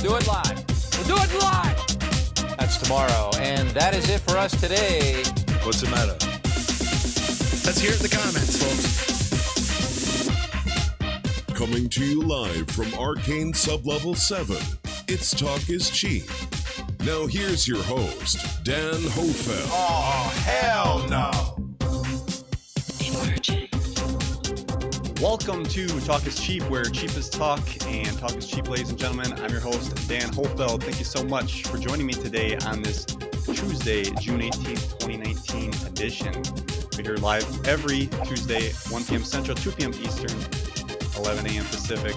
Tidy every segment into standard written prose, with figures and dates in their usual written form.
do it live. We'll do it live. That's tomorrow. And that is it for us today. What's the matter? Let's hear it in the comments, folks. Coming to you live from Arcane Sublevel 7, it's Talk is Cheap. Now here's your host, Dan Hohlfeld. Oh, hell no! Welcome to Talk is Cheap, where cheap is talk, and talk is cheap, ladies and gentlemen. I'm your host, Dan Hohlfeld. Thank you so much for joining me today on this Tuesday, June 18th, 2019 edition. We're here live every Tuesday, 1 p.m. Central, 2 p.m. Eastern, 11 a.m. Pacific.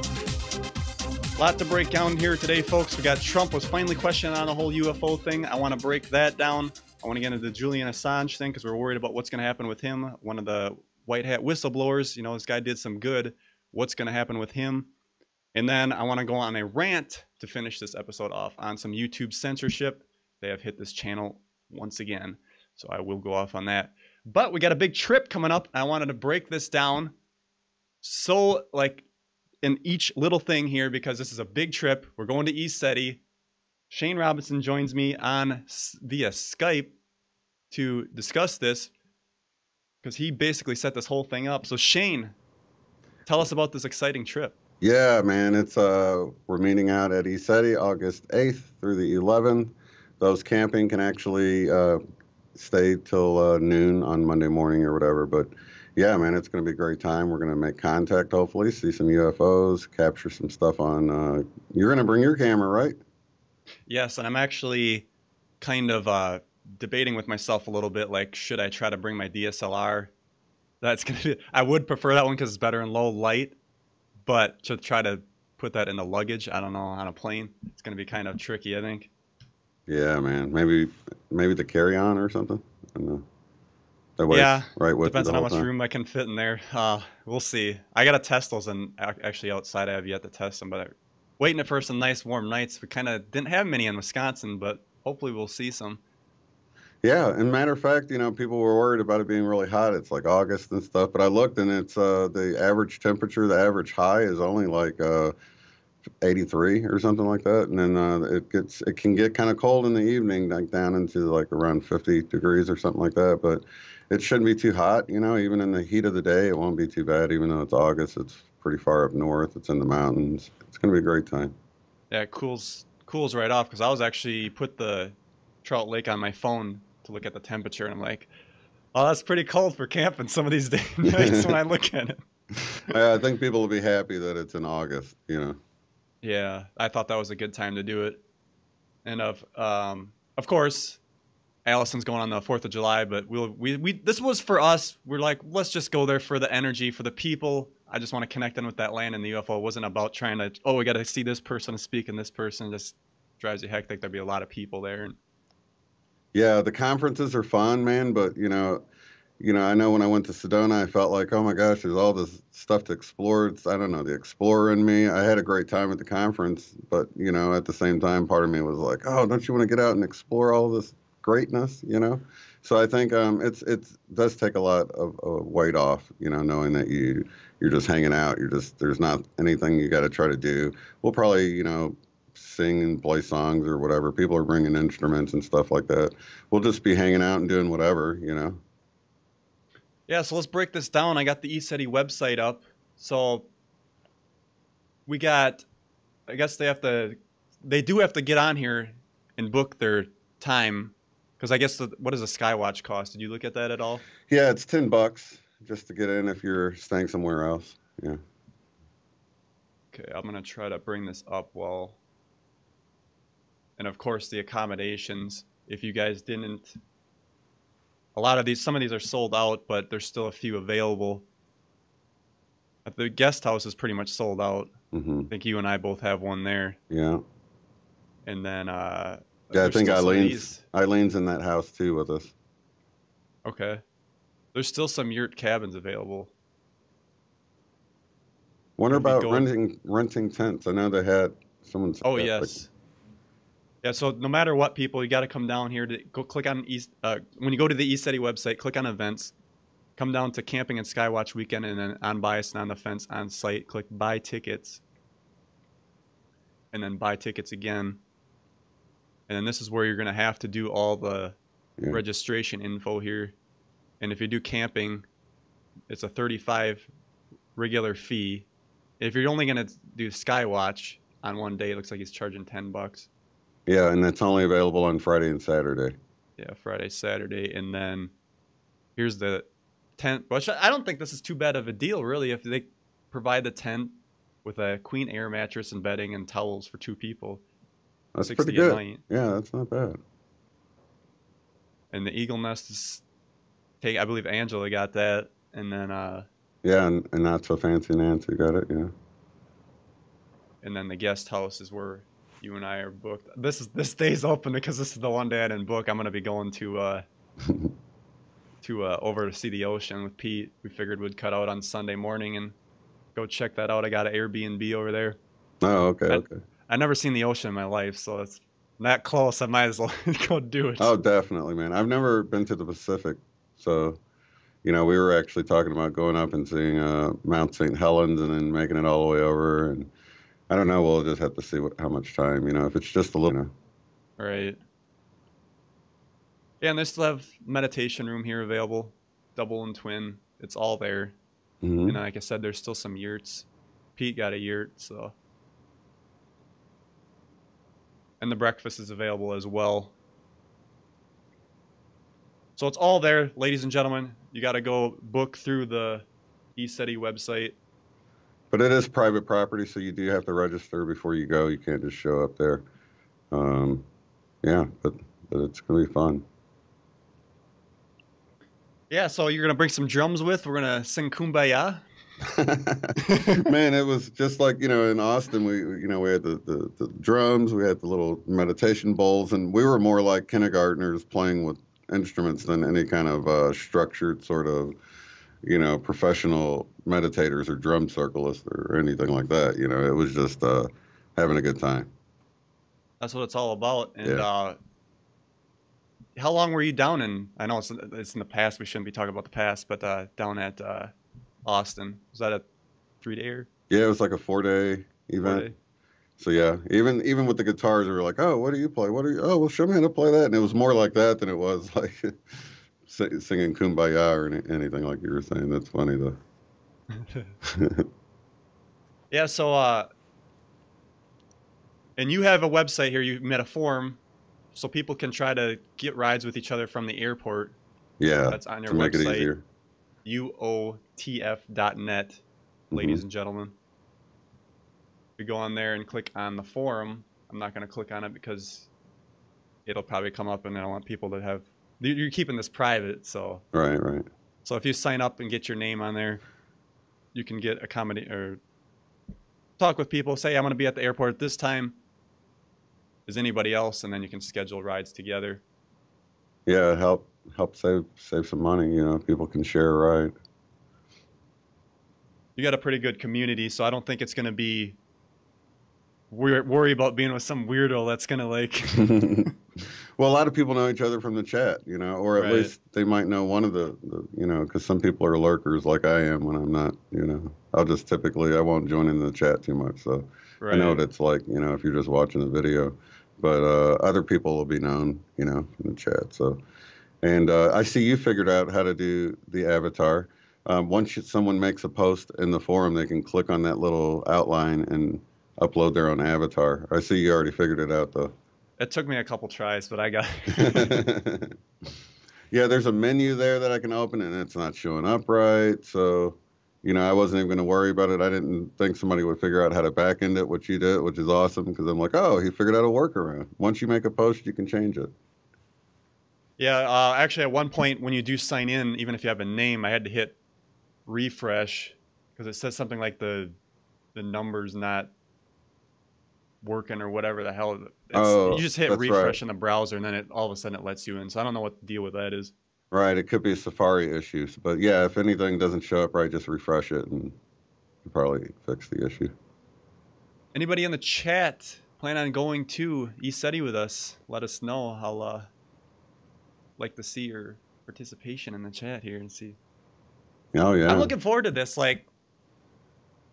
A lot to break down here today, folks. We got Trump was finally questioned on the whole UFO thing. I want to break that down. I want to get into the Julian Assange thing because we're worried about what's going to happen with him. One of the white hat whistleblowers, you know, this guy did some good. What's going to happen with him? And then I want to go on a rant to finish this episode off on some YouTube censorship. They have hit this channel once again, so I will go off on that. But we got a big trip coming up. I wanted to break this down so, like, in each little thing here, because this is a big trip. We're going to ECETI. Shane Robinson joins me on via Skype to discuss this, because he basically set this whole thing up. So Shane, tell us about this exciting trip. Yeah, man, it's we're meeting out at ECETI August 8th through the 11th. Those camping can actually stay till noon on Monday morning or whatever. But yeah, man, it's going to be a great time. We're going to make contact, hopefully, see some UFOs, capture some stuff on. You're going to bring your camera, right? Yes, and I'm actually kind of debating with myself a little bit, like, should I try to bring my DSLR? That's gonna be, I would prefer that one because it's better in low light, but to try to put that in the luggage, I don't know, on a plane, it's gonna be kind of tricky, I think. Yeah, man, maybe the carry-on or something. I don't know. That way, yeah, right with depends on how much time. room I can fit in there. We'll see. I gotta test those, and actually outside I have yet to test them, but I'm waiting for some nice warm nights. We kind of didn't have many in Wisconsin, but hopefully we'll see some. Yeah, and matter of fact, you know, people were worried about it being really hot. It's like August and stuff, but I looked and it's the average temperature, the average high is only like 83 or something like that, and then it can get kind of cold in the evening, like down into like around 50 degrees or something like that. But it shouldn't be too hot, you know. Even in the heat of the day, it won't be too bad. Even though it's August, it's pretty far up north. It's in the mountains. It's gonna be a great time. Yeah, it cools right off, because I was actually put the Trout Lake on my phone to look at the temperature, and I'm like, oh, that's pretty cold for camping some of these nights when I look at it. I think people will be happy that it's in August, you know. Yeah, I thought that was a good time to do it. And of course, Allison's going on the 4th of July, but this was for us. We're like, let's just go there for the energy, for the people. I just want to connect in with that land, and the UFO. It wasn't about trying to, oh, we got to see this person speak, and this person just drives you hectic. There'd be a lot of people there. Yeah, the conferences are fun, man, but you know, I know when I went to Sedona, I felt like, oh my gosh, there's all this stuff to explore. It's, I don't know, the explorer in me. I had a great time at the conference, but you know, at the same time, part of me was like, oh, don't you want to get out and explore all this greatness, you know? So I think it does take a lot of weight off, you know, knowing that you're just hanging out. There's not anything you got to try to do. We'll probably, you know, sing and play songs or whatever. People are bringing instruments and stuff like that. We'll just be hanging out and doing whatever, you know. Yeah, so let's break this down. I got the ECETI website up. So we got, I guess they do have to get on here and book their time, because I guess what does a Skywatch cost? Did you look at that at all? Yeah, it's $10 just to get in if you're staying somewhere else. Yeah. Okay, I'm gonna try to bring this up while. And of course, the accommodations, if you guys didn't, some of these are sold out, but there's still a few available. The guest house is pretty much sold out. Mm-hmm. I think you and I both have one there. Yeah. And then, yeah, I think Eileen's in that house too with us. Okay. There's still some yurt cabins available. Wonder about renting tents. I know they had someone. Oh, yes. Yeah, so no matter what, people, you got to come down here to go click on when you go to the ECETI website, click on events, come down to camping and Skywatch weekend, and then Unbiased and On the Fence on site, click buy tickets. and then buy tickets again. And then this is where you're going to have to do all the registration info here. And if you do camping, it's a $35 regular fee. If you're only going to do Skywatch on one day, it looks like he's charging $10. Yeah, and it's only available on Friday and Saturday. Yeah, Friday, Saturday, and then here's the tent. Which I don't think this is too bad of a deal, really, if they provide the tent with a queen air mattress and bedding and towels for 2 people. That's 60 pretty a good. night. Yeah, that's not bad. And the Eagle Nest is, I believe Angela got that, and then yeah, and Not So Fancy Nancy got it. Yeah. And then the guest house is where you and I are booked. This stays open because this is the one day I didn't book. I'm gonna be going to over to see the ocean with Pete. We figured we'd cut out on Sunday morning and go check that out. I got an Airbnb over there. Oh, okay, okay. I've never seen the ocean in my life, so it's that close. I might as well go do it. Oh, definitely, man. I've never been to the Pacific, so we were actually talking about going up and seeing Mount St. Helens and then making it all the way over. And I don't know. We'll just have to see how much time. If it's just a little. Right. Yeah, and they still have meditation room here available, double and twin. It's all there. Mm-hmm. And like I said, there's still some yurts. Pete got a yurt, so. And the breakfast is available as well. So it's all there, ladies and gentlemen. You got to go book through the ECETI website. But it is private property, so you do have to register before you go. You can't just show up there. Yeah, but it's going to be fun. Yeah, so you're going to bring some drums with. We're going to sing Kumbaya. Man, it was just like, in Austin, we had the drums, we had the little meditation bowls, and we were more like kindergartners playing with instruments than any kind of structured sort of, professional meditators or drum circleists or anything like that. It was just having a good time. That's what it's all about. And Yeah. How long were you down in? I know it's in the past. We shouldn't be talking about the past, but down at Austin, was that a 3-day? Yeah, it was like a 4-day event. 4-day? So yeah, even with the guitars, we were like, oh, what do you play? Oh, well, show me how to play that. And it was more like that than it was like singing Kumbaya or anything like you were saying. That's funny though. Yeah. So, and you have a website here. You made a forum, so people can try to get rides with each other from the airport. Yeah, that's on your to make website. it easier. UOTF.net, ladies and gentlemen. If you go on there and click on the forum, I'm not going to click on it because it'll probably come up and I don't want people to have. You're keeping this private, so. Right. So if you sign up and get your name on there, you can get accommodate or talk with people. Say, I'm going to be at the airport at this time. Is anybody else? And then you can schedule rides together. Yeah, help save some money. People can share a ride. You got a pretty good community, so I don't think it's going to be worry about being with some weirdo that's going to like. Well, a lot of people know each other from the chat, or at least they might know one of the because some people are lurkers like I am when I'm not, I'll just I won't join in the chat too much. So I know what it's like, if you're just watching the video, but other people will be known, in the chat. So, and I see you figured out how to do the avatar. Once someone makes a post in the forum, they can click on that little outline and upload their own avatar. I see you already figured it out, though. It took me a couple tries, but I got it. Yeah, there's a menu there that I can open, and it's not showing up right. So, I wasn't even going to worry about it. I didn't think somebody would figure out how to back end it, which you did, which is awesome, because I'm like, oh, he figured out a workaround. Once you make a post, you can change it. Yeah, actually, at one point, when you do sign in, even if you have a name, I had to hit refresh because it says something like the number's not working or whatever the hell. You just hit refresh in the browser and then all of a sudden it lets you in. So I don't know what the deal with that is. Right, it could be a Safari issue. But yeah, if anything doesn't show up right, just refresh it and you probably fix the issue. Anybody in the chat plan on going to ECETI with us? Let us know. I'll like to see your participation in the chat here and see. Oh yeah. I'm looking forward to this. Like,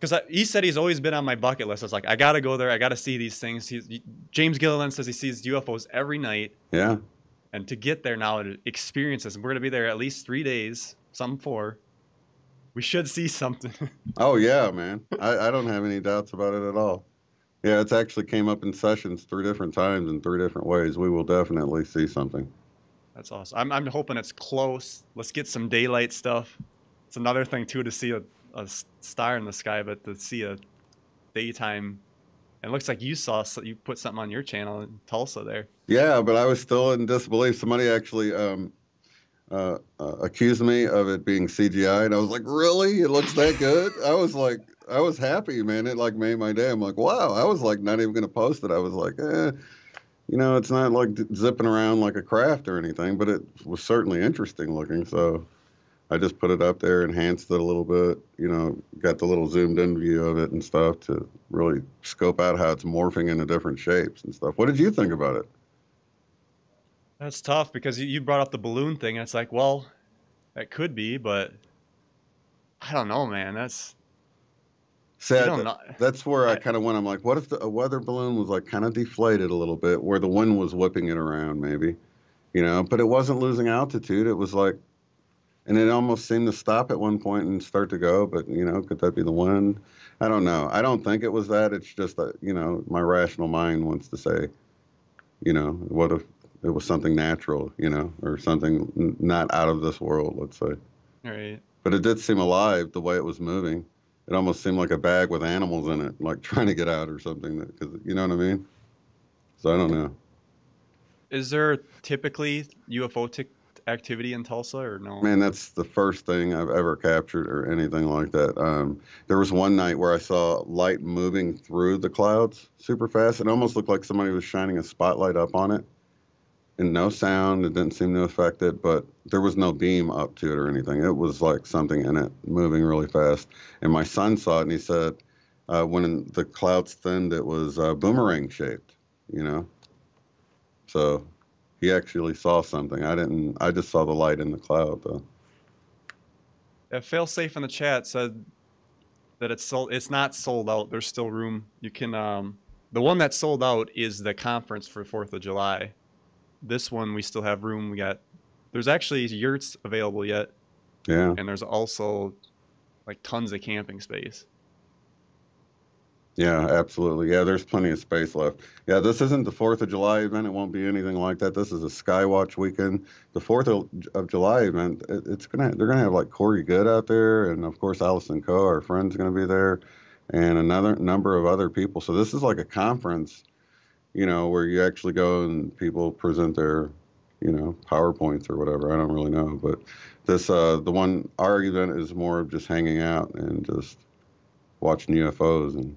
because ECETI's always been on my bucket list. I was like, I got to go there. I got to see these things. James Gilliland says he sees UFOs every night. Yeah. And to get there now and experience this, and we're going to be there at least 3 days, some 4. We should see something. Oh, yeah, man. I don't have any doubts about it at all. Yeah, it's actually came up in sessions 3 different times in 3 different ways. We will definitely see something. That's awesome. I'm hoping it's close. Let's get some daylight stuff. It's another thing, too, to see a star in the sky, but to see a daytime. It looks like you put something on your channel in Tulsa there. Yeah, but I was still in disbelief. Somebody actually accused me of it being CGI, and I was like, really? It looks that good? I was happy, man. It like made my day. I'm like, wow. I was like not even going to post it. I was like, it's not like zipping around like a craft or anything, but it was certainly interesting looking. So I just put it up there, enhanced it a little bit, got the little zoomed in view of it and stuff to really scope out how it's morphing into different shapes and stuff. What did you think about it? That's tough because you brought up the balloon thing. And it's like, well, that could be, but I don't know, man. That's sad. That's where I kind of went. I'm like, what if a weather balloon was like kind of deflated a little bit, where the wind was whipping it around, maybe, but it wasn't losing altitude. It was like, and it almost seemed to stop at one point and start to go. But could that be the wind? I don't know. I don't think it was that. It's just that my rational mind wants to say, what if it was something natural, or something not out of this world, let's say. Right. But it did seem alive the way it was moving. It almost seemed like a bag with animals in it, like trying to get out or something. Because you know what I mean? So I don't know. Is there typically UFO activity in Tulsa or no? Man, that's the first thing I've ever captured or anything like that. There was one night where I saw light moving through the clouds super fast. It almost looked like somebody was shining a spotlight up on it. And no sound, it didn't seem to affect it, but there was no beam up to it or anything. It was like something in it moving really fast. And my son saw it, and he said when the clouds thinned, it was boomerang shaped, So he actually saw something. I just saw the light in the cloud, though. Yeah, Failsafe in the chat said that it's not sold out. There's still room. You can, the one that's sold out is the conference for 4th of July. This one, we still have room. There's actually yurts available yet. Yeah. And there's also like tons of camping space. Yeah, absolutely. Yeah, there's plenty of space left. Yeah, this isn't the 4th of July event. It won't be anything like that. This is a Skywatch weekend. The 4th of July event, they're gonna have like Corey Good out there, and of course Allison Coe, our friend's gonna be there, and another number of other people. So this is like a conference, where you actually go and people present their, PowerPoints or whatever. I don't really know, but this our event is more of just hanging out and just watching UFOs and.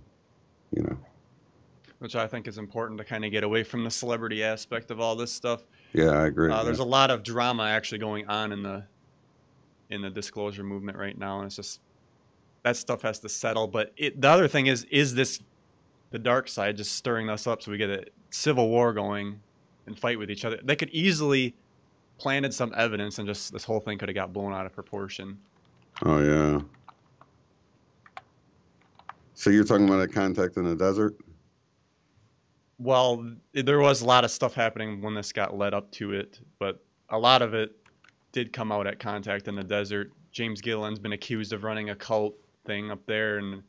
Which I think is important to kind of get away from the celebrity aspect of all this stuff. Yeah, I agree. There's a lot of drama actually going on in the disclosure movement right now, and it's just that stuff has to settle. But the other thing is this the dark side just stirring us up so we get a civil war going and fight with each other? They could easily planted some evidence and just this whole thing could have got blown out of proportion. Oh yeah. So you're talking about a contact in the desert? Well, there was a lot of stuff happening when this got led up to it, but a lot of it did come out at contact in the desert. James Gilliland's been accused of running a cult thing up there, and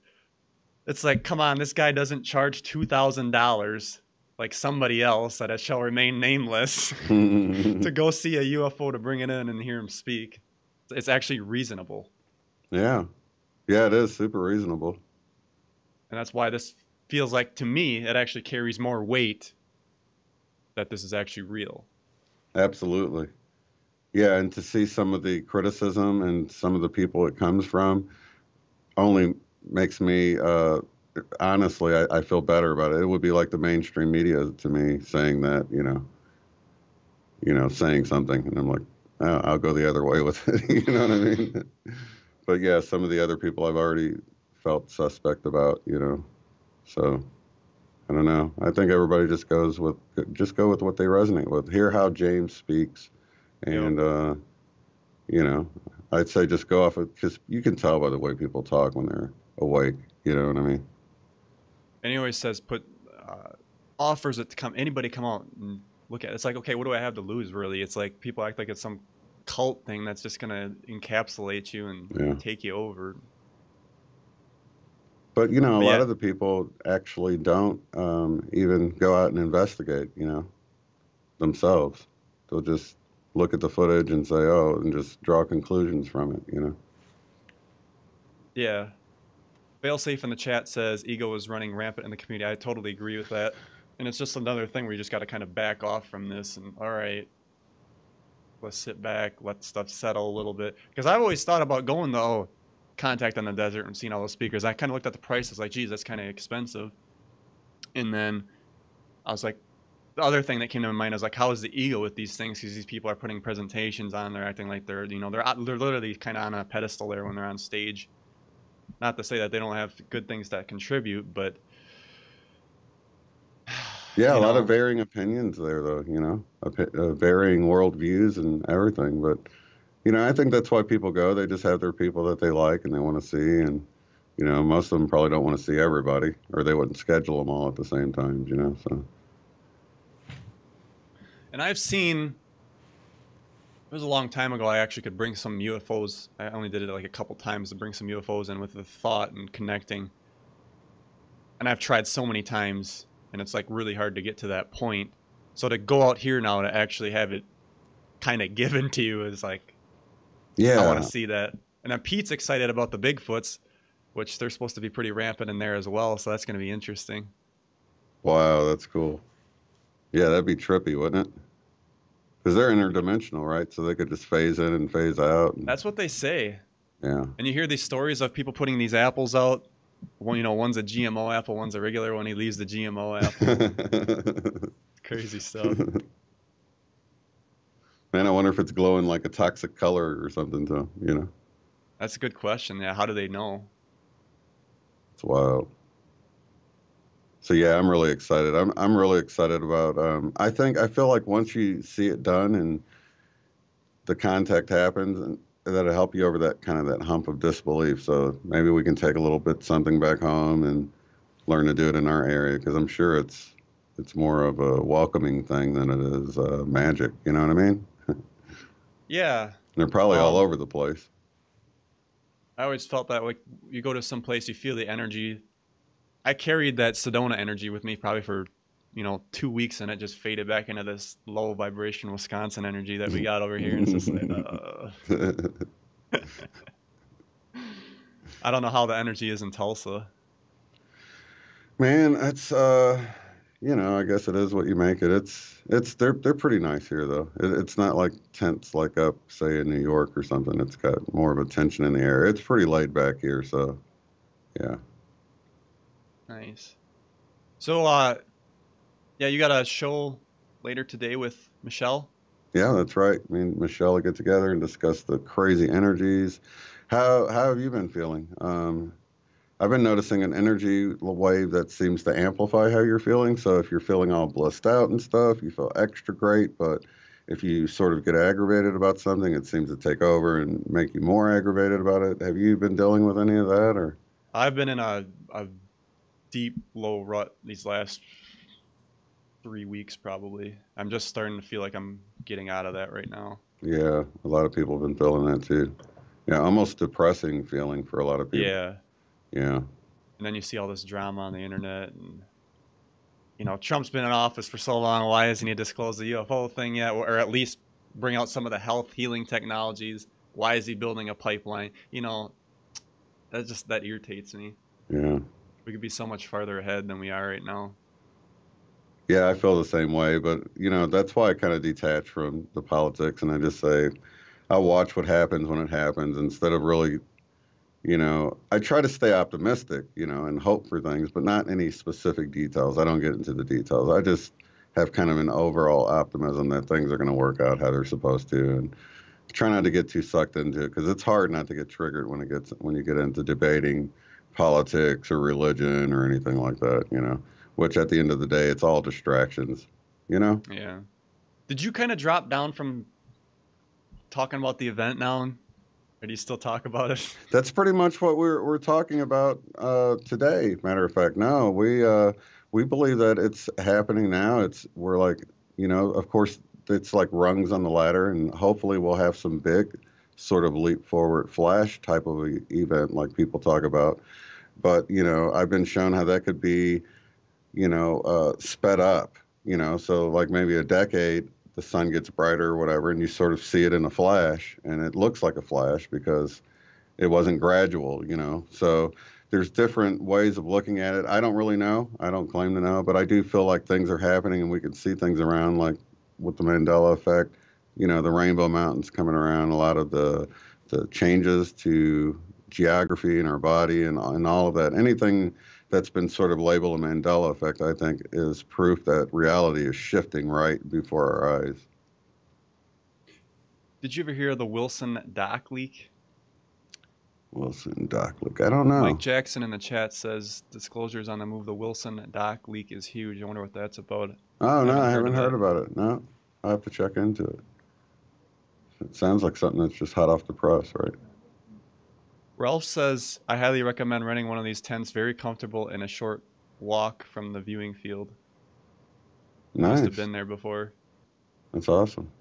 it's like, come on, this guy doesn't charge $2,000 like somebody else that shall remain nameless to go see a UFO to bring it in and hear him speak. It's actually reasonable. Yeah. Yeah, it is super reasonable. And that's why this feels like, to me, it actually carries more weight that this is actually real. Absolutely. Yeah, and to see some of the criticism and some of the people it comes from only makes me, honestly, I feel better about it. It would be like the mainstream media to me saying that, saying something, and I'm like, oh, I'll go the other way with it. You know what I mean? But yeah, some of the other people I've already felt suspect about, so I don't know. I think everybody just go with what they resonate with. Hear how James speaks, and I'd say just go off it, because you can tell by the way people talk when they're awake. You know what I mean? And he always says, offers it to anybody come out and look at it. It's like, okay, what do I have to lose, really? It's like people act like it's some cult thing that's just going to encapsulate you and take you over. But, you know, a lot of the people actually don't even go out and investigate, you know, themselves. They'll just look at the footage and say, oh, and just draw conclusions from it, you know? Yeah. Failsafe in the chat says ego is running rampant in the community. I totally agree with that. And it's just another thing where you just got to kind of back off from this and, all right, let's sit back, let stuff settle a little bit. Because I've always thought about going to Contact on the Desert and seeing all those speakers. I kind of looked at the prices like, geez, that's kind of expensive. And then I was like, the other thing that came to my mind is like, how is the ego with these things? Because these people are putting presentations on, they're acting like they're, you know, they're literally kind of on a pedestal there when they're on stage. Not to say that they don't have good things that contribute, but yeah, a lot of varying opinions there, though, you know, varying worldviews and everything. But, you know, I think that's why people go. They just have their people that they like and they want to see. And, you know, most of them probably don't want to see everybody, or they wouldn't schedule them all at the same time, you know, so. And I've seen, it was a long time ago, I actually could bring some UFOs. I only did it like a couple times to bring some UFOs in with the thought and connecting. And I've tried so many times, and it's like really hard to get to that point. So to go out here now to actually have it kind of given to you is like, yeah, I want to see that. And then Pete's excited about the Bigfoots, which they're supposed to be pretty rampant in there as well. So that's going to be interesting. Wow, that's cool. Yeah, that'd be trippy, wouldn't it? Because they're interdimensional, right? So they could just phase in and phase out. And, that's what they say. yeah. And you hear these stories of people putting these apples out. One, you know, one's a GMO apple, one's a regular one. He leaves the GMO apple. Crazy stuff. Man, I wonder if it's glowing like a toxic color or something, too, you know? That's a good question. Yeah, how do they know? It's wild. So yeah, I'm really excited. I'm really excited about. I feel like once you see it done and the contact happens, and that'll help you over that kind of that hump of disbelief. So maybe we can take a little bit something back home and learn to do it in our area, because I'm sure it's more of a welcoming thing than it is magic. You know what I mean? Yeah. And they're probably all over the place. I always felt that like you go to some place, you feel the energy. I carried that Sedona energy with me probably for, 2 weeks, and it just faded back into this low vibration Wisconsin energy that we got over here. And it's just like, I don't know how the energy is in Tulsa. Man, that's I guess it is what you make it. They're pretty nice here though. It's not like tense like up, say, in New York or something. It's got more of a tension in the air. It's pretty laid back here, so yeah. Nice. So, you got a show later today with Michelle? Yeah, that's right. Me and Michelle will get together and discuss the crazy energies. How have you been feeling? I've been noticing an energy wave that seems to amplify how you're feeling. So if you're feeling all blissed out and stuff, you feel extra great. But if you sort of get aggravated about something, it seems to take over and make you more aggravated about it. Have you been dealing with any of that, or? I've been in a deep low rut these last 3 weeks probably. I'm just starting to feel like I'm getting out of that right now. Yeah, a lot of people have been feeling that too. Yeah, almost depressing feeling for a lot of people. Yeah. Yeah. And then you see all this drama on the internet, and Trump's been in office for so long. Why hasn't he disclosed the UFO thing yet, or at least bring out some of the health healing technologies? Why is he building a pipeline? That irritates me. Yeah. We could be so much farther ahead than we are right now. Yeah, I feel the same way, but that's why I kind of detach from the politics, and I just say I watch what happens when it happens instead of really. I try to stay optimistic, and hope for things, but not any specific details. I don't get into the details. I just have kind of an overall optimism that things are going to work out how they're supposed to, and try not to get too sucked into it, because it's hard not to get triggered when you get into debating politics or religion or anything like that, which at the end of the day, it's all distractions, Yeah. Did you kind of drop down from talking about the event now Or do you still talk about it? That's pretty much what we're talking about today. Matter of fact, no, we believe that it's happening now. We're like, of course, it's like rungs on the ladder, and hopefully we'll have some big sort of leap forward flash type of event like people talk about. But I've been shown how that could be, sped up. So like maybe a decade, the sun gets brighter or whatever, and you sort of see it in a flash, and it looks like a flash because it wasn't gradual, So there's different ways of looking at it. I don't really know. I don't claim to know, but I do feel like things are happening, and we can see things around, like with the Mandela effect, the Rainbow Mountains coming around, a lot of the changes to geography in our body and all of that. Anything that's been sort of labeled a Mandela effect, I think, is proof that reality is shifting right before our eyes. Did you ever hear of the Wilson dock leak? Wilson dock leak? I don't know. Mike Jackson in the chat says disclosures on the move. The Wilson dock leak is huge. I wonder what that's about. Oh, no, I haven't heard about it. No, I'll have to check into it. It sounds like something that's just hot off the press, right? Ralph says, I highly recommend renting one of these tents. Very comfortable and a short walk from the viewing field. Nice. Must have been there before. That's awesome.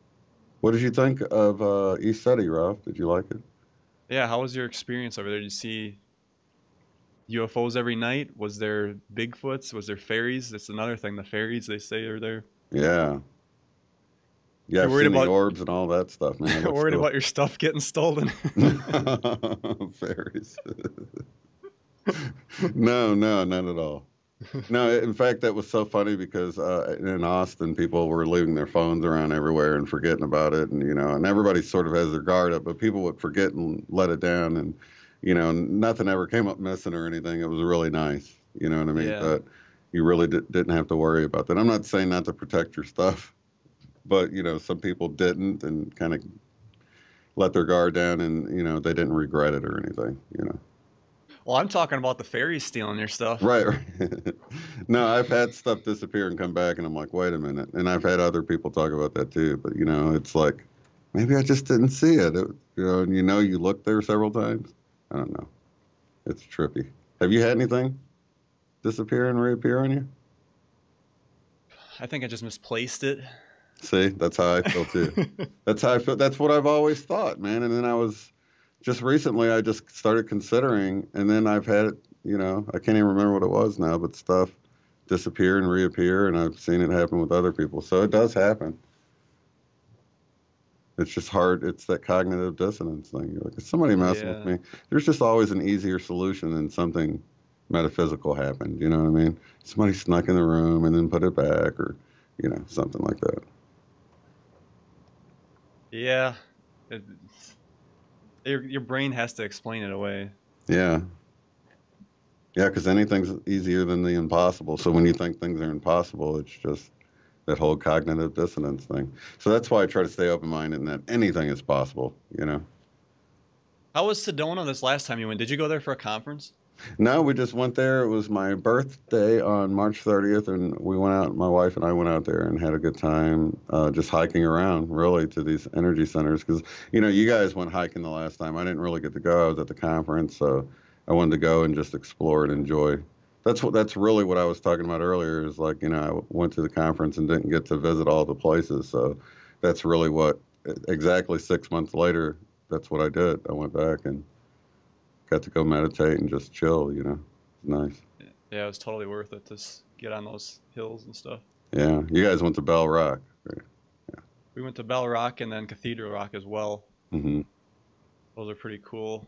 What did you think of ECETI, Ralph? Did you like it? Yeah, how was your experience over there? Did you see UFOs every night? Was there Bigfoots? Was there fairies? That's another thing. The fairies, they say, are there. Yeah. Yeah, I've seen the orbs and all that stuff, man. Worried about your stuff getting stolen? Fairies. No, not at all. No, in fact, that was so funny because in Austin, people were leaving their phones around everywhere and forgetting about it, and everybody sort of has their guard up, but people would forget and let it down, and nothing ever came up missing or anything. It was really nice. You know what I mean? Yeah. But you really didn't have to worry about that. I'm not saying not to protect your stuff, but some people didn't and kind of let their guard down, and they didn't regret it or anything. Well, I'm talking about the fairies stealing your stuff. Right. No, I've had stuff disappear and come back, and I'm like, wait a minute. And I've had other people talk about that too. But it's like, maybe I just didn't see it. And you looked there several times. I don't know. It's trippy. Have you had anything disappear and reappear on you? I think I just misplaced it. See, that's how I feel too. That's how I feel. That's what I've always thought, man. And then just recently, I just started considering, and then I've had it, I can't even remember what it was now, but stuff disappear and reappear, and I've seen it happen with other people. So it does happen. It's just hard. It's that cognitive dissonance thing. You're like, is somebody messing with me? There's just always an easier solution than something metaphysical happened. You know what I mean? Somebody snuck in the room and then put it back, or, something like that. Yeah. Your brain has to explain it away. Yeah. Yeah, because anything's easier than the impossible. So when you think things are impossible, it's just that whole cognitive dissonance thing. So that's why I try to stay open-minded and that anything is possible, How was Sedona this last time you went? Did you go there for a conference? No, we just went there. It was my birthday on March 30th, and we went out, my wife and I went out there and had a good time just hiking around, really, to these energy centers. Because, you guys went hiking the last time. I didn't really get to go. I was at the conference, so I wanted to go and just explore and enjoy. That's really what I was talking about earlier, is like, I went to the conference and didn't get to visit all the places. So that's really what, exactly 6 months later, that's what I did. I went back and got to go meditate and just chill, It's nice. Yeah, it was totally worth it to get on those hills and stuff. Yeah, you guys went to Bell Rock, right? Yeah. We went to Bell Rock and then Cathedral Rock as well. Mm-hmm. Those are pretty cool.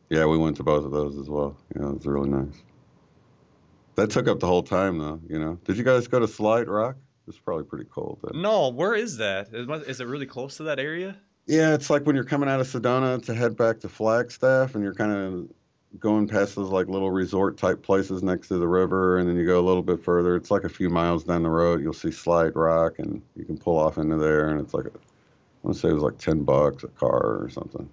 Yeah, we went to both of those as well. Yeah, it was really nice. That took up the whole time, though, Did you guys go to Slide Rock? It's probably pretty cold then. No, where is that? Is it really close to that area? Yeah, it's like when you're coming out of Sedona to head back to Flagstaff, and you're kind of going past those like little resort type places next to the river, and then you go a little bit further. It's like a few miles down the road. You'll see Slide Rock, and you can pull off into there, and it's like, I want to say it was like $10 a car or something.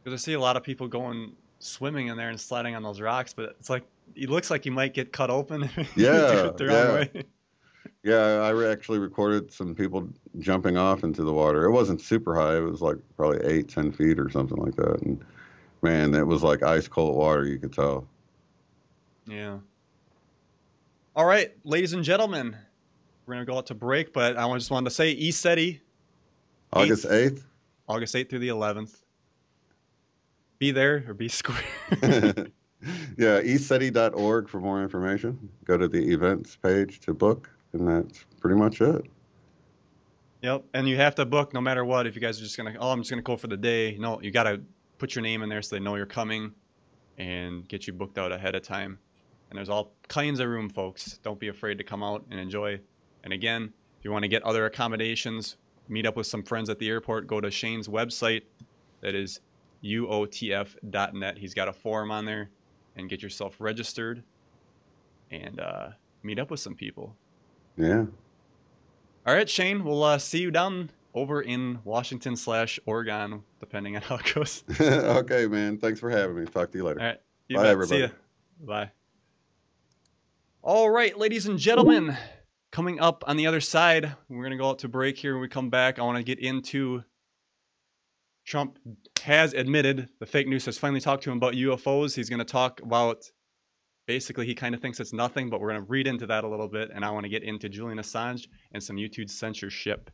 Because I see a lot of people going swimming in there and sliding on those rocks, but it's like, it looks like you might get cut open. Yeah, the wrong way. Yeah, I actually recorded some people jumping off into the water. It wasn't super high. It was like probably 8, 10 feet or something like that. And man, it was like ice cold water. You could tell. Yeah. All right, ladies and gentlemen, we're going to go out to break, but I just wanted to say ECETI. August 8th? August 8th through the 11th. Be there or be square. Yeah, ECETI.org for more information. Go to the events page to book, and that's pretty much it. Yep, and you have to book no matter what. If you guys are just going to, I'm just going to go for the day. No, you got to put your name in there so they know you're coming and get you booked out ahead of time. And there's all kinds of room, folks. Don't be afraid to come out and enjoy. And again, if you want to get other accommodations, meet up with some friends at the airport, go to Shane's website. That is uotf.net. He's got a forum on there, and get yourself registered and meet up with some people. Yeah. All right, Shane, we'll see you down over in Washington/Oregon, depending on how it goes. Okay, man. Thanks for having me. Talk to you later. All right. Bye, everybody. See ya. Bye. All right, ladies and gentlemen, coming up on the other side, we're going to go out to break here. When we come back, I want to get into Trump has admitted the fake news has finally talked to him about UFOs. He's going to talk about, basically, he kind of thinks it's nothing, but we're going to read into that a little bit. And I want to get into Julian Assange and some YouTube censorship.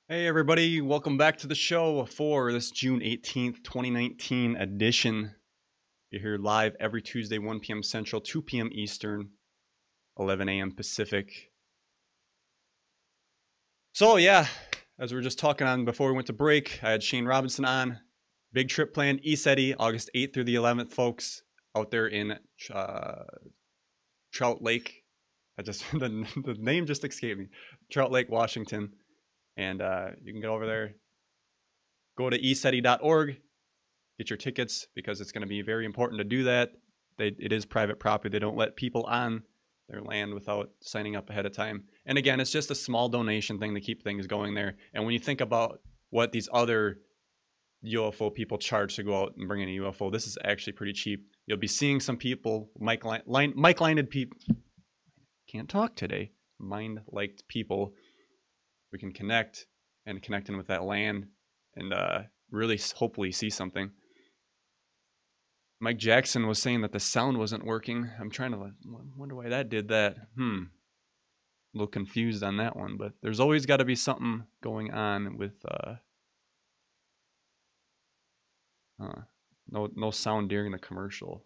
Hey everybody, welcome back to the show for this June 18th, 2019 edition. You're here live every Tuesday, 1 p.m. Central, 2 p.m. Eastern, 11 a.m. Pacific. So yeah, as we were just talking on before we went to break, I had Shane Robinson on. Big trip planned, ECETI, August 8th through the 11th, folks, out there in Trout Lake. The name just escaped me. Trout Lake, Washington. And you can get over there, go to ECETI.org, get your tickets, because it's going to be very important to do that. It is private property. They don't let people on their land without signing up ahead of time. And again, it's just a small donation thing to keep things going there. And when you think about what these other UFO people charge to go out and bring in a UFO, this is actually pretty cheap. You'll be seeing some people, mic-minded people, can't talk today, mind-liked people, we can connect and connect in with that land and really hopefully see something. Mike Jackson was saying that the sound wasn't working. I'm trying to wonder why that did that. A little confused on that one, but there's always got to be something going on with no sound during the commercial.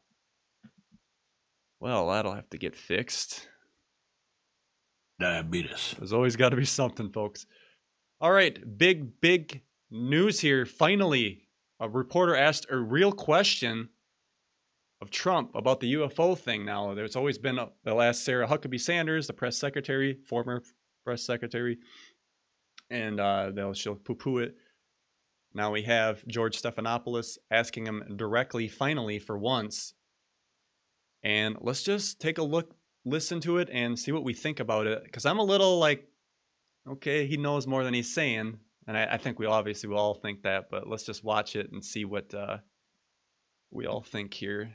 Well, that'll have to get fixed. Diabetes. There's always got to be something, folks. All right, big news here. Finally, a reporter asked a real question of Trump about the UFO thing. Now, there's always been they'll ask Sarah Huckabee Sanders, the press secretary, former press secretary, and she'll poo-poo it. Now we have George Stephanopoulos asking him directly, finally, for once. And let's just take a look, listen to it, and see what we think about it. Because I'm a little like, okay, he knows more than he's saying. And I think we obviously will all think that, but let's just watch it and see what we all think here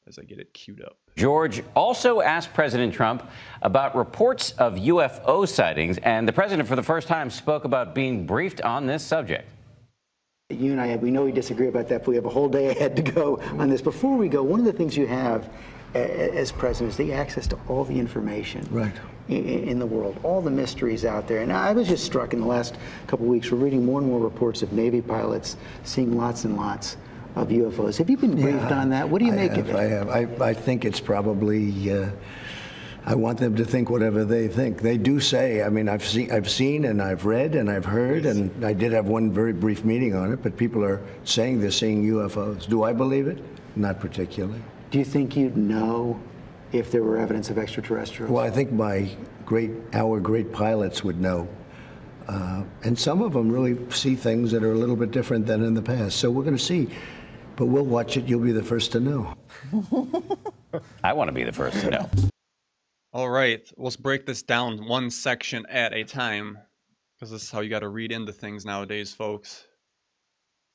as I get it queued up. George also asked President Trump about reports of UFO sightings, and the president for the first time spoke about being briefed on this subject. You and I, we know we disagree about that, but we have a whole day ahead to go on this. Before we go, one of the things you have as president is the access to all the information in the world, all the mysteries out there. And I was just struck in the last couple of weeks, we're reading more and more reports of Navy pilots seeing lots and lots of UFOs. Have you been briefed on that? What do you make of it? I have. I think it's probably, I want them to think whatever they think. They do say, I mean, I've seen and I've read and I've heard, and I did have one very brief meeting on it, but people are saying they're seeing UFOs. Do I believe it? Not particularly. Do you think you'd know if there were evidence of extraterrestrials? Well, I think our great pilots would know. And some of them really see things that are a little bit different than in the past. So we're going to see. But we'll watch it. You'll be the first to know. I want to be the first to know. All right, let's break this down one section at a time, because this is how you got to read into things nowadays, folks.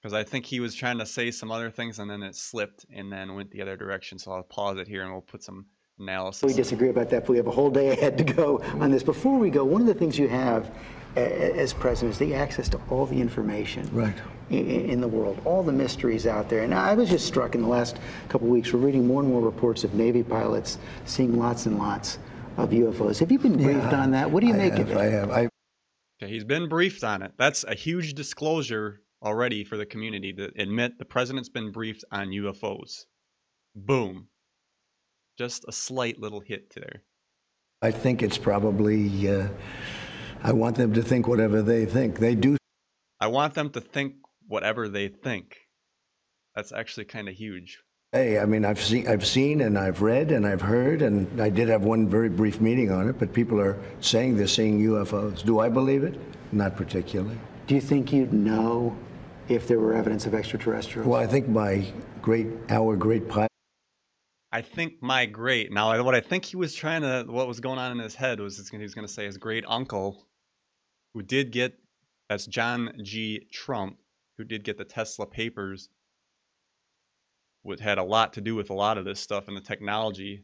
Because I think he was trying to say some other things, and then it slipped and then went the other direction. So I'll pause it here, and we'll put some analysis. We disagree about that, but we have a whole day ahead to go on this. Before we go, one of the things you have as president is the access to all the information in the world, all the mysteries out there. And I was just struck in the last couple of weeks, we're reading more and more reports of Navy pilots seeing lots and lots of UFOs. Have you been briefed on that? What do you make of it? I have. Okay, he's been briefed on it. That's a huge disclosure already for the community to admit the president's been briefed on UFOs. Boom. Just a slight little hit there. I think it's probably, I want them to think whatever they think. They do. I want them to think whatever they think. That's actually kind of huge. Hey, I mean, I've seen and I've read and I've heard, and I did have one very brief meeting on it, but people are saying they're seeing UFOs. Do I believe it? Not particularly. Do you think you'd know if there were evidence of extraterrestrials? Well, I think our great pilot. I think my great. Now, what I think he was trying to, what was going on in his head was he was going to say his great uncle, who did get, that's John G. Trump, who did get the Tesla papers, which had a lot to do with a lot of this stuff and the technology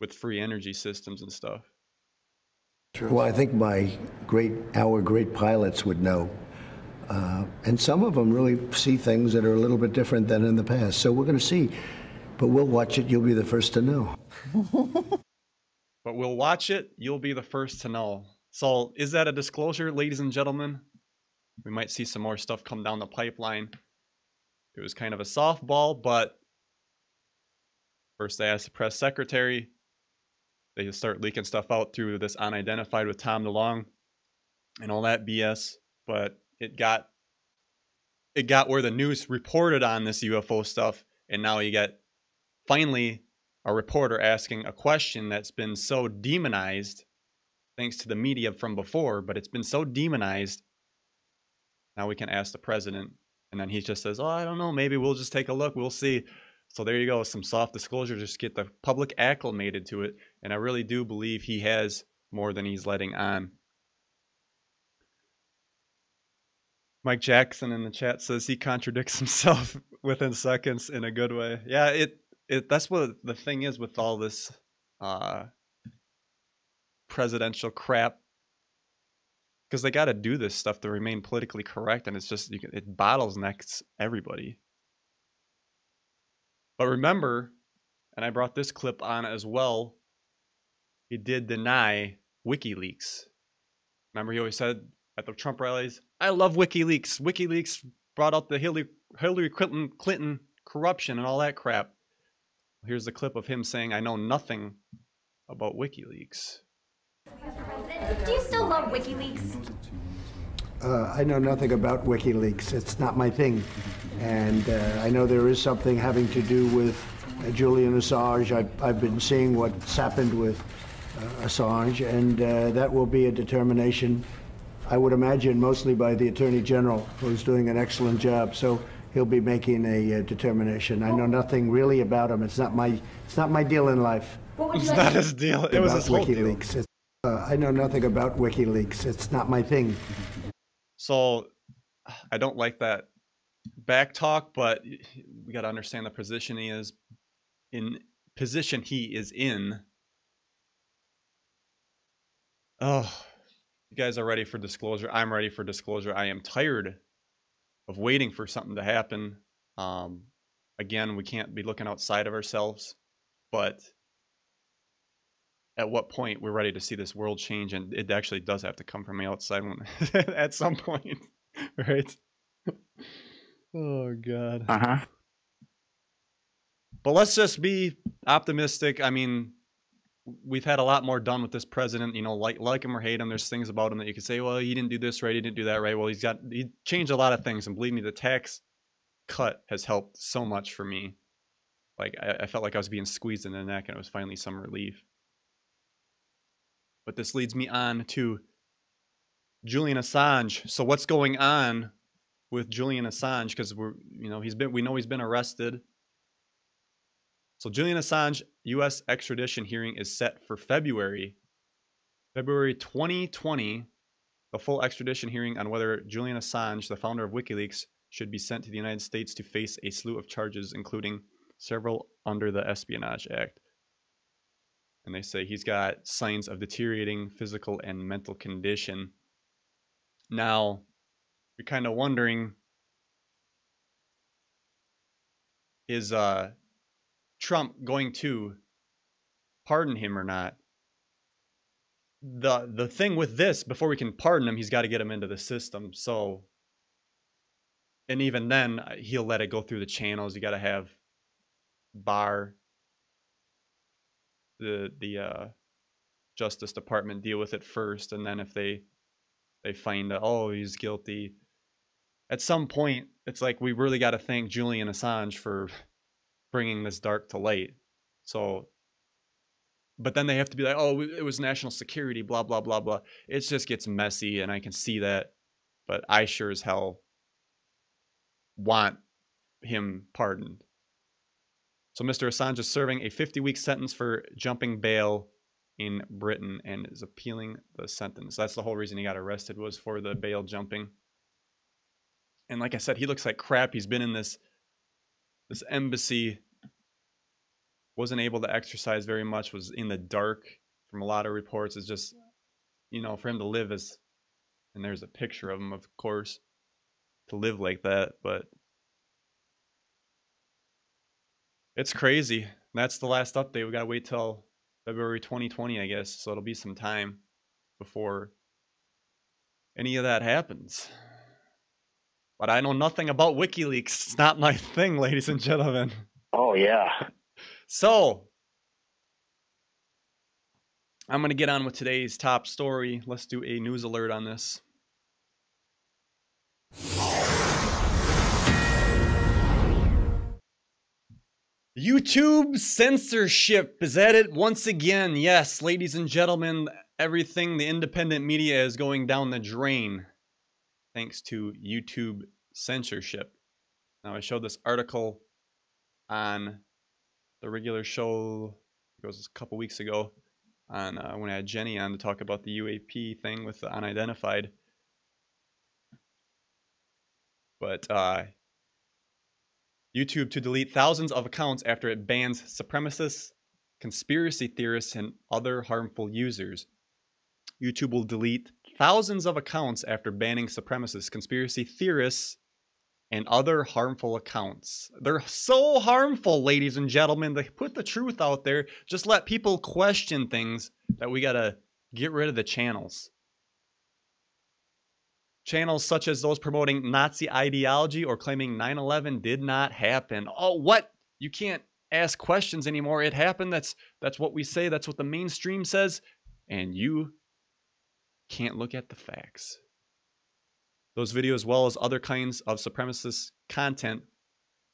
with free energy systems and stuff. Well, I think our great pilots would know. And some of them really see things that are a little bit different than in the past. So we're going to see. But we'll watch it. You'll be the first to know. But we'll watch it. You'll be the first to know. So is that a disclosure, ladies and gentlemen? We might see some more stuff come down the pipeline. It was kind of a softball, but first they asked the press secretary. They just start leaking stuff out through this unidentified with Tom DeLonge and all that BS. But it got where the news reported on this UFO stuff, and now you got finally a reporter asking a question that's been so demonized thanks to the media from before, but it's been so demonized. Now we can ask the president, and then he just says, oh, I don't know, maybe we'll just take a look, we'll see. So there you go, some soft disclosure, just get the public acclimated to it, and I really do believe he has more than he's letting on. Mike Jackson in the chat says he contradicts himself within seconds in a good way. Yeah, that's what the thing is with all this presidential crap. because they got to do this stuff to remain politically correct, and it's just it bottlenecks everybody. But remember, and I brought this clip on as well, he did deny WikiLeaks. Remember, he always said at the Trump rallies, I love WikiLeaks. WikiLeaks brought out the Hillary Clinton corruption and all that crap. Here's the clip of him saying, I know nothing about WikiLeaks. Do you still love WikiLeaks? I know nothing about WikiLeaks. It's not my thing. And I know there is something having to do with Julian Assange. I've been seeing what's happened with Assange, and that will be a determination, I would imagine, mostly by the Attorney General, who's doing an excellent job. So he'll be making a determination. I know nothing really about him. It's not my deal in life. It's not his deal. It was his whole WikiLeaks. deal. I know nothing about WikiLeaks. It's not my thing. So I don't like that back talk, but we got to understand the position he is in. Oh, you guys are ready for disclosure. I'm ready for disclosure. I am tired of waiting for something to happen. Again, we can't be looking outside of ourselves, but at what point we're ready to see this world change, and it actually does have to come from the outside at some point, right? Oh God. But let's just be optimistic. I mean, we've had a lot more done with this president. You know, like him or hate him, there's things about him that you could say, well, he didn't do this right, he didn't do that right. Well, he changed a lot of things, and believe me, the tax cut has helped so much for me. Like I felt like I was being squeezed in the neck, and it was finally some relief. But this leads me on to Julian Assange. So what's going on with Julian Assange? Because we know he's been arrested. So Julian Assange U.S. extradition hearing is set for February 2020. The full extradition hearing on whether Julian Assange, the founder of WikiLeaks, should be sent to the United States to face a slew of charges, including several under the Espionage Act. And they say he's got signs of deteriorating physical and mental condition. Now, you're kind of wondering, is Trump going to pardon him or not? The thing with this, before we can pardon him, he's got to get him into the system. So, and even then, he'll let it go through the channels. You got to have Barr, the Justice Department, deal with it first, and then if they find that, oh, he's guilty, at some point it's like we really got to thank Julian Assange for bringing this dark to light. So, but then they have to be like, oh, it was national security, blah blah blah blah. It just gets messy, and I can see that, but I sure as hell want him pardoned. So Mr. Assange is serving a 50-week sentence for jumping bail in Britain and is appealing the sentence. That's the whole reason he got arrested, was for the bail jumping. And like I said, he looks like crap. He's been in this embassy, wasn't able to exercise very much, was in the dark from a lot of reports. It's just, for him to live as, and there's a picture of him, of course, to live like that, but it's crazy. That's the last update. We got to wait till February 2020, I guess. So it'll be some time before any of that happens. But I know nothing about WikiLeaks. It's not my thing, ladies and gentlemen. Oh, yeah. So I'm going to get on with today's top story. Let's do a news alert on this. YouTube censorship is at it once again. Yes, ladies and gentlemen, everything, the independent media is going down the drain thanks to YouTube censorship. Now, I showed this article on the regular show, it was a couple weeks ago, on when I had Jenny on to talk about the UAP thing with the unidentified. But YouTube to delete thousands of accounts after it bans supremacists, conspiracy theorists, and other harmful users. YouTube will delete thousands of accounts after banning supremacists, conspiracy theorists, and other harmful accounts. They're so harmful, ladies and gentlemen. They put the truth out there. Just let people question things that we gotta get rid of the channels. Channels such as those promoting Nazi ideology or claiming 9/11 did not happen. Oh, what? You can't ask questions anymore. It happened. That's what we say. That's what the mainstream says. And you can't look at the facts. Those videos, as well as other kinds of supremacist content,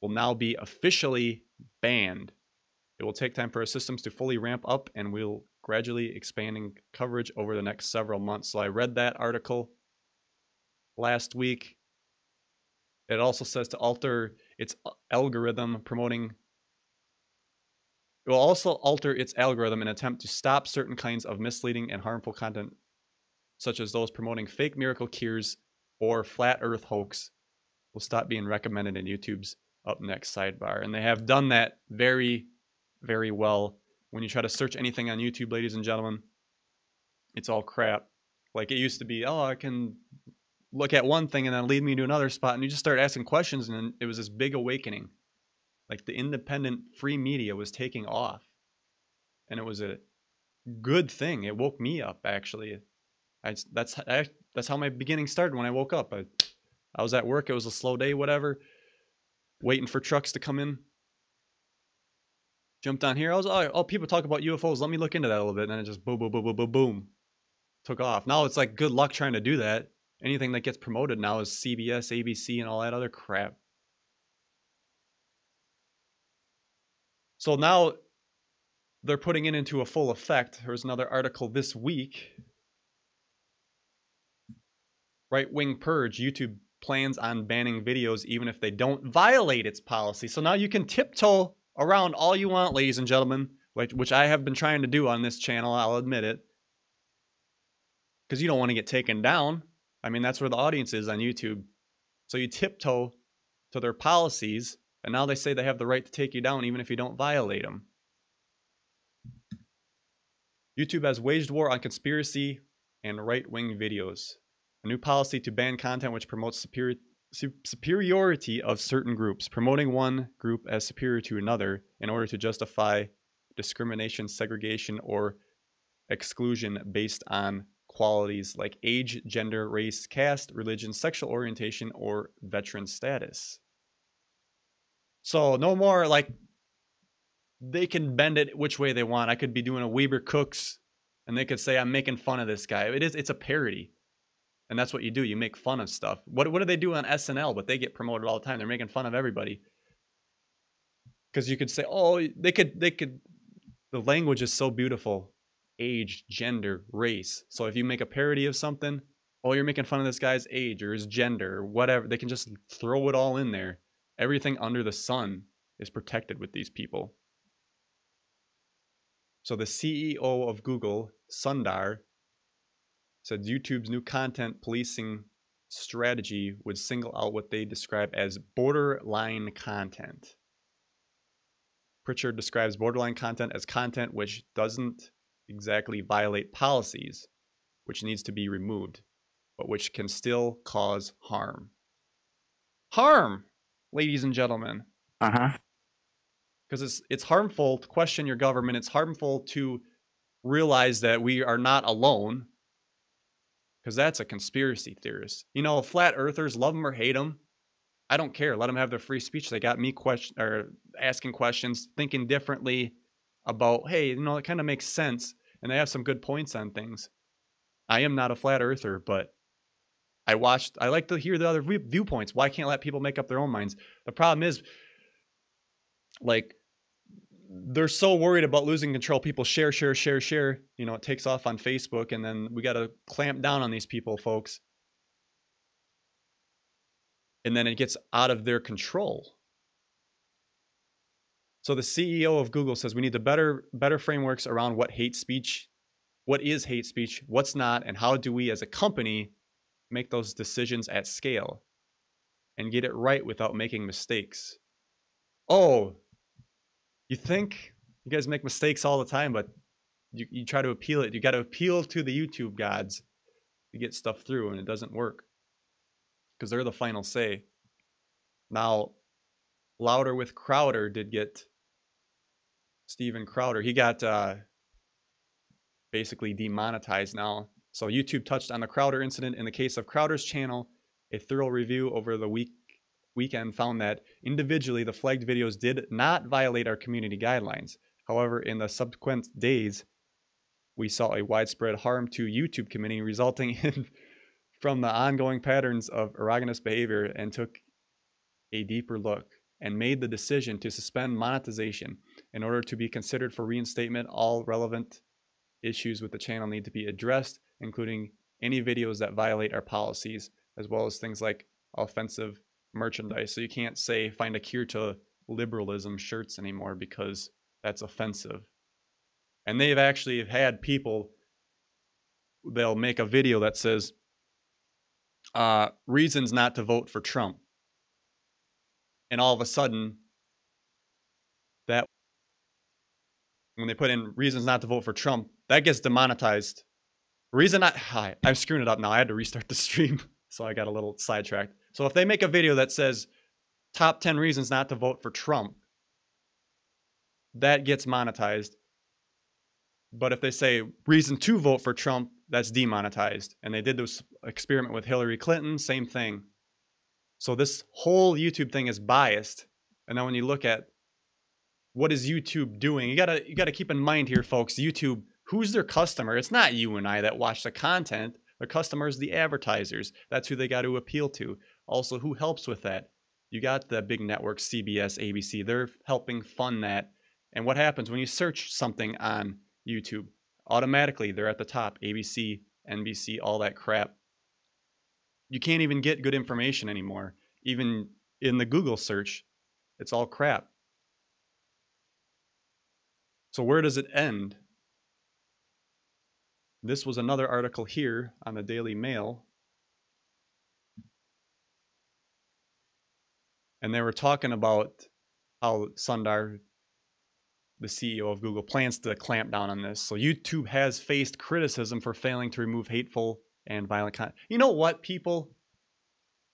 will now be officially banned. It will take time for our systems to fully ramp up, and we'll gradually expanding coverage over the next several months. So I read that article last week. It also says to alter its algorithm promoting. It will also alter its algorithm in an attempt to stop certain kinds of misleading and harmful content, such as those promoting fake miracle cures or flat earth hoax, will stop being recommended in YouTube's up next sidebar. And they have done that very, very well. When you try to search anything on YouTube, ladies and gentlemen, it's all crap. Like it used to be, oh, I can look at one thing and then lead me to another spot, and you just start asking questions, and it was this big awakening. Like the independent free media was taking off, and it was a good thing. It woke me up, actually. That's how my beginning started. When I woke up, I was at work. It was a slow day, whatever, waiting for trucks to come in. Jumped on here. I was, oh, people talk about UFOs. Let me look into that a little bit. And then it just boom, boom, boom, boom, boom, boom, took off. Now it's like good luck trying to do that. Anything that gets promoted now is CBS, ABC, and all that other crap. So now they're putting it into a full effect. There's another article this week. Right-wing purge. YouTube plans on banning videos even if they don't violate its policy. So now you can tiptoe around all you want, ladies and gentlemen, which I have been trying to do on this channel, I'll admit it. Because you don't want to get taken down. I mean, that's where the audience is on YouTube. So you tiptoe to their policies, and now they say they have the right to take you down even if you don't violate them. YouTube has waged war on conspiracy and right-wing videos. A new policy to ban content which promotes superiority of certain groups, promoting one group as superior to another in order to justify discrimination, segregation, or exclusion based on qualities like age, gender, race, caste, religion, sexual orientation, or veteran status. So no more like they can bend it which way they want. I could be doing a Weber Cooks and they could say I'm making fun of this guy. It's a parody. And that's what you do. You make fun of stuff. What do they do on SNL? But they get promoted all the time. They're making fun of everybody. Because you could say, oh, they could. The language is so beautiful. Age, gender, race. So if you make a parody of something, oh, you're making fun of this guy's age or his gender or whatever. They can just throw it all in there. Everything under the sun is protected with these people. So the CEO of Google, Sundar, said YouTube's new content policing strategy would single out what they describe as borderline content. Pritchard describes borderline content as content which doesn't exactly violate policies, which needs to be removed, but which can still cause harm. Harm, ladies and gentlemen. Because it's harmful to question your government. It's harmful to realize that we are not alone. Because that's a conspiracy theorist. You know, flat earthers, love them or hate them. I don't care. Let them have their free speech. They got me asking questions, thinking differently about, hey, you know, it kind of makes sense. And they have some good points on things. I am not a flat earther, but I like to hear the other viewpoints. Why can't I let people make up their own minds? The problem is, like, they're so worried about losing control. People share. You know, it takes off on Facebook, and then we got to clamp down on these people, folks. And then it gets out of their control. So the CEO of Google says we need the better frameworks around what hate speech, what is hate speech, what's not, and how do we as a company make those decisions at scale and get it right without making mistakes. Oh, you think you guys make mistakes all the time, but you try to appeal it. You got to appeal to the YouTube gods. to get stuff through, and it doesn't work because they're the final say. Now, Louder with Crowder did get Steven Crowder. He got basically demonetized now. So YouTube touched on the Crowder incident. In the case of Crowder's channel, a thorough review over the weekend found that individually the flagged videos did not violate our community guidelines. However, in the subsequent days, we saw a widespread harm to YouTube community resulting in from the ongoing patterns of erogenous behavior, and took a deeper look and made the decision to suspend monetization. In order to be considered for reinstatement, all relevant issues with the channel need to be addressed, including any videos that violate our policies, as well as things like offensive merchandise. So you can't say find a cure to liberalism shirts anymore because that's offensive. And they've actually had people, they'll make a video that says reasons not to vote for Trump. And all of a sudden, that when they put in reasons not to vote for Trump, that gets demonetized. I'm screwing it up now. I had to restart the stream, so I got a little sidetracked. So if they make a video that says top 10 reasons not to vote for Trump, that gets monetized. But if they say reason to vote for Trump, that's demonetized. And they did this experiment with Hillary Clinton, same thing. So this whole YouTube thing is biased. And then when you look at what is YouTube doing, you gotta keep in mind here, folks, YouTube, who's their customer? It's not you and I that watch the content. Their customers, the advertisers. That's who they got to appeal to. Also, who helps with that? You got the big networks, CBS, ABC. They're helping fund that. And what happens when you search something on YouTube? Automatically, they're at the top. ABC, NBC, all that crap. You can't even get good information anymore. Even in the Google search, it's all crap. So where does it end? This was another article here on the Daily Mail. And they were talking about how Sundar, the CEO of Google, plans to clamp down on this. So YouTube has faced criticism for failing to remove hateful and violent content. You know what, people?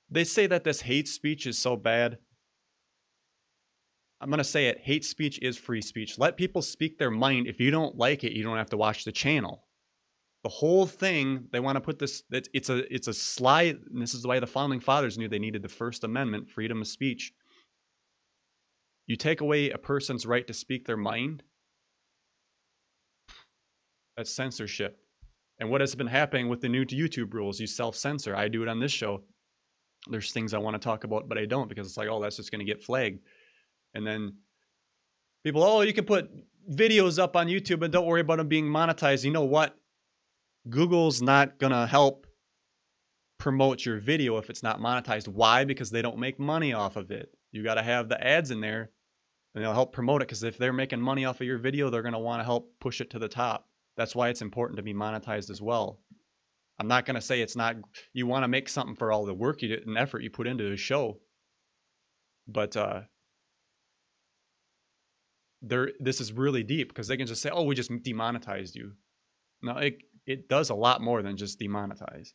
They say that this hate speech is so bad. I'm going to say it. Hate speech is free speech. Let people speak their mind. If you don't like it, you don't have to watch the channel. The whole thing, they want to put this, it's a slide, and this is why the Founding Fathers knew they needed the First Amendment, freedom of speech. You take away a person's right to speak their mind, that's censorship. And what has been happening with the new YouTube rules, you self-censor. I do it on this show. There's things I want to talk about, but I don't, because it's like, oh, that's just going to get flagged. And then people, oh, you can put videos up on YouTube and don't worry about them being monetized. You know what? Google's not going to help promote your video if it's not monetized. Why? Because they don't make money off of it. You got to have the ads in there, and they'll help promote it, because if they're making money off of your video, they're going to want to help push it to the top. That's why it's important to be monetized as well. I'm not going to say it's not. You want to make something for all the work you did and effort you put into the show. But this is really deep, because they can just say, oh, we just demonetized you. No, it does a lot more than just demonetize.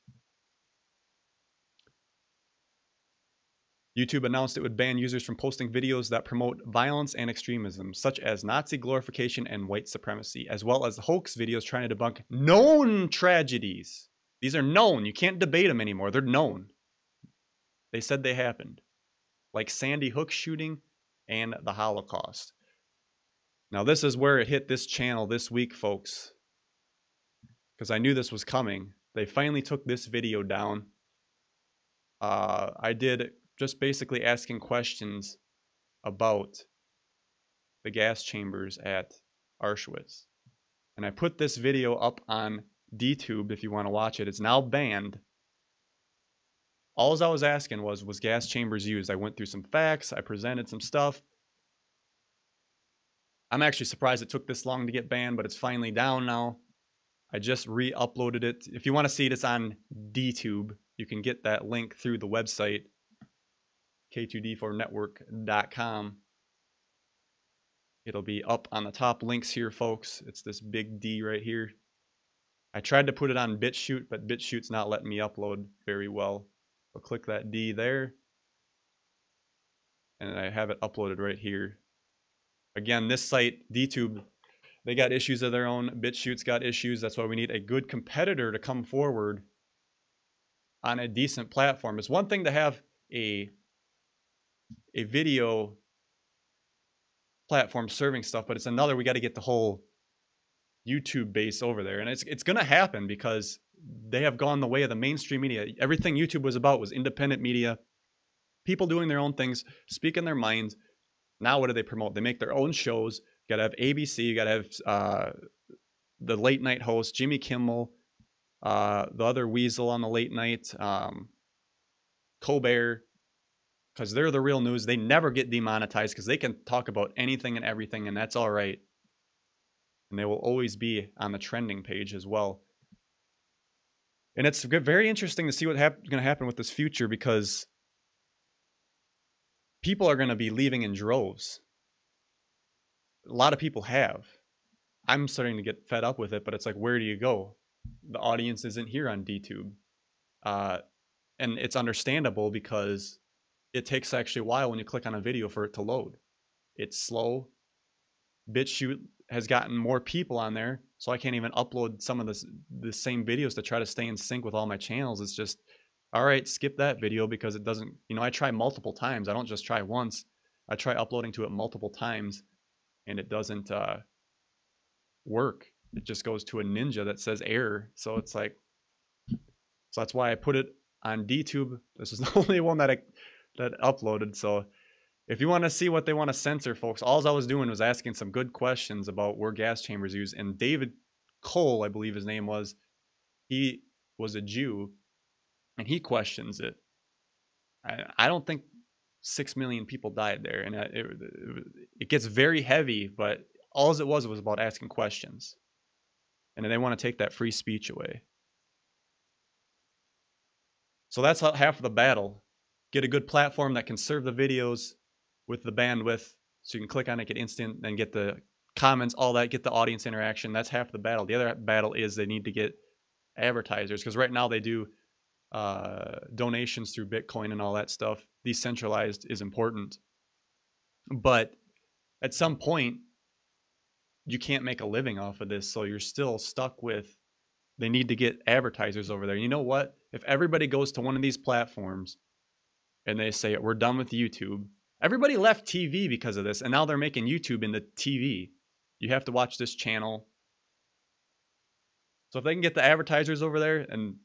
YouTube announced it would ban users from posting videos that promote violence and extremism, such as Nazi glorification and white supremacy, as well as hoax videos trying to debunk known tragedies. These are known. You can't debate them anymore. They're known. They said they happened, like Sandy Hook shooting and the Holocaust. Now, this is where it hit this channel this week, folks, because I knew this was coming. They finally took this video down. I did just basically asking questions about the gas chambers at Auschwitz. And I put this video up on DTube if you want to watch it. It's now banned. All I was asking was gas chambers used? I went through some facts. I presented some stuff. I'm actually surprised it took this long to get banned, but it's finally down now. I just re-uploaded it. If you want to see it, it's on DTube. You can get that link through the website, k2d4network.com. It'll be up on the top links here, folks. It's this big D right here. I tried to put it on BitChute, but BitChute's not letting me upload very well. So click that D there. And I have it uploaded right here. Again, this site, DTube, they got issues of their own. BitChute's got issues. That's why we need a good competitor to come forward on a decent platform. It's one thing to have a video platform serving stuff, but it's another, we got to get the whole YouTube base over there. And it's going to happen because they have gone the way of the mainstream media. Everything YouTube was about was independent media, people doing their own things, speaking their minds. Now what do they promote? They make their own shows. You got to have ABC, you got to have the late night host, Jimmy Kimmel, the other weasel on the late night, Colbert, because they're the real news. They never get demonetized because they can talk about anything and everything, and that's all right. And they will always be on the trending page as well. And it's very interesting to see what's going to happen with this future, because people are going to be leaving in droves. A lot of people have. I'm starting to get fed up with it, but it's like, where do you go? The audience isn't here on DTube. And it's understandable because it takes actually a while when you click on a video for it to load. It's slow. BitChute has gotten more people on there, so I can't even upload some of the same videos to try to stay in sync with all my channels. It's just, all right, skip that video because it doesn't, I try multiple times. I don't just try once. I try uploading to it multiple times, and it doesn't work. It just goes to a ninja that says error. So it's like, so that's why I put it on DTube. This is the only one that uploaded. So if you want to see what they want to censor, folks, all I was doing was asking some good questions about where gas chambers used. And David Cole, I believe his name was, he was a Jew, and he questions it. I don't think 6 million people died there, and it gets very heavy, but all it was about asking questions. And then they want to take that free speech away. So that's half of the battle. Get a good platform that can serve the videos with the bandwidth, so you can click on it, get instant, then get the comments, all that, get the audience interaction. That's half the battle. The other battle is they need to get advertisers, because right now they do donations through Bitcoin and all that stuff. Decentralized is important, but at some point you can't make a living off of this, so you're still stuck with, they need to get advertisers over there. You know what? If everybody goes to one of these platforms and they say, we're done with YouTube, everybody left TV because of this, and now they're making YouTube into TV. You have to watch this channel. So if they can get the advertisers over there, and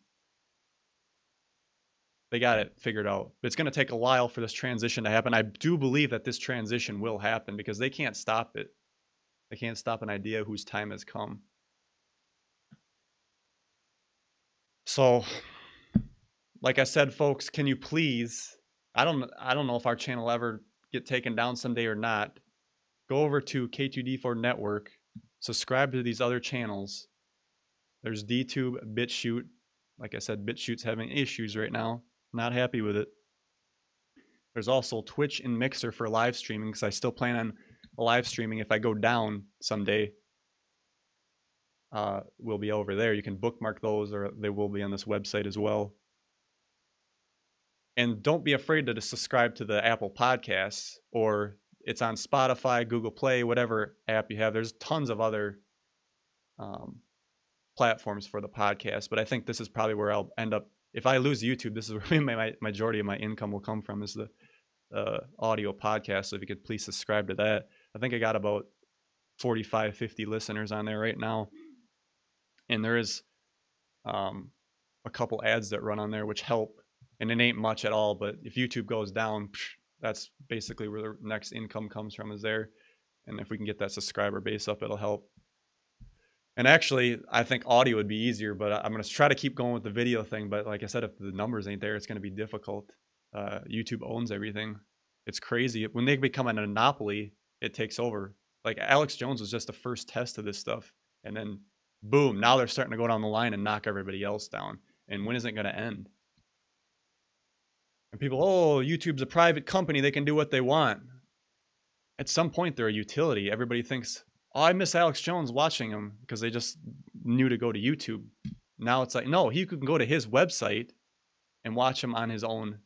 they got it figured out. It's going to take a while for this transition to happen. I do believe that this transition will happen because they can't stop it. They can't stop an idea whose time has come. So, like I said, folks, can you please, I don't know if our channel ever get taken down someday or not. Go over to K2D4 Network, subscribe to these other channels. There's DTube, BitChute. Like I said, BitChute's having issues right now. Not happy with it. There's also Twitch and Mixer for live streaming, because I still plan on live streaming. If I go down someday, we'll be over there. You can bookmark those, or they will be on this website as well. And don't be afraid to subscribe to the Apple Podcasts, or it's on Spotify, Google Play, whatever app you have. There's tons of other platforms for the podcast, but I think this is probably where I'll end up. If I lose YouTube, this is where my majority of my income will come from, is the audio podcast. So if you could please subscribe to that. I think I got about 45, 50 listeners on there right now. And there is a couple ads that run on there which help. And it ain't much at all, but if YouTube goes down, that's basically where the next income comes from, is there. And if we can get that subscriber base up, it'll help. And actually, I think audio would be easier, but I'm going to try to keep going with the video thing. But like I said, if the numbers ain't there, it's going to be difficult. YouTube owns everything. It's crazy. When they become a monopoly, it takes over. Like Alex Jones was just the first test of this stuff. And then, boom, now they're starting to go down the line and knock everybody else down. And when is it going to end? And people, oh, YouTube's a private company. They can do what they want. At some point, they're a utility. Everybody thinks, oh, I miss Alex Jones watching him, because knew to go to YouTube. Now it's like, no, he can go to his website and watch him on his own